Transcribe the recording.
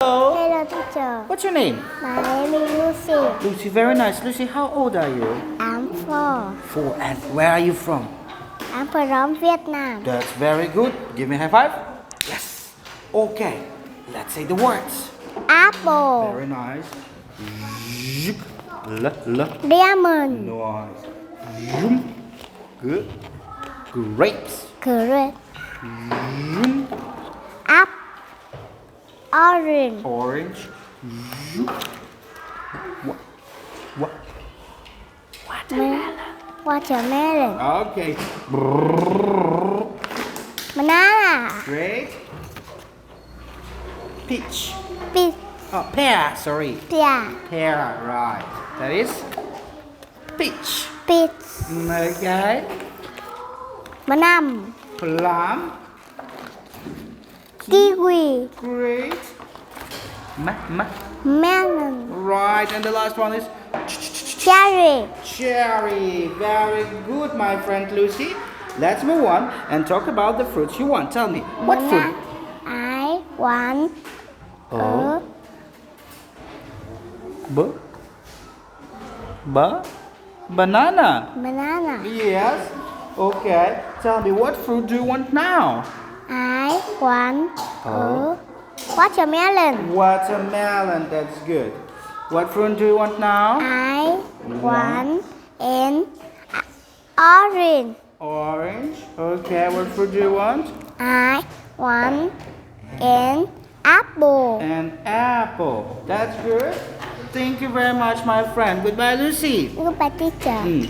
Hello. Hello, teacher. What's your name? My name is Lucy. Lucy, very nice. Lucy, how old are you? I'm 4. 4. And where are you from? I'm from Vietnam. That's very good. Give me a high five. Yes. Okay. Let's say the words. Apple. Very nice. Diamond. Nice. Good. Grapes. Grape. Apple. Orange. Orange. What? Watermelon. Okay. Banana. Great. Peach. Peach. Oh, pear. Sorry. Pear. Pear. Right. That is peach. Peach. Okay. Banana. Plum. Kiwi. Great. Melon. Right. And the last one is Cherry. cherry. Very good, my friend Lucy. Let's move on and talk about the fruits you want. Tell me, what fruit? I want Oh. Banana. banana. Yes. Okay. Tell me, what fruit do you want now? I want Oh. watermelon. Watermelon. That's good. What fruit do you want now? I want an orange. Orange. Okay. What fruit do you want? I want an apple. An apple. That's good. Thank you very much, my friend. Goodbye, Lucy. Goodbye, teacher.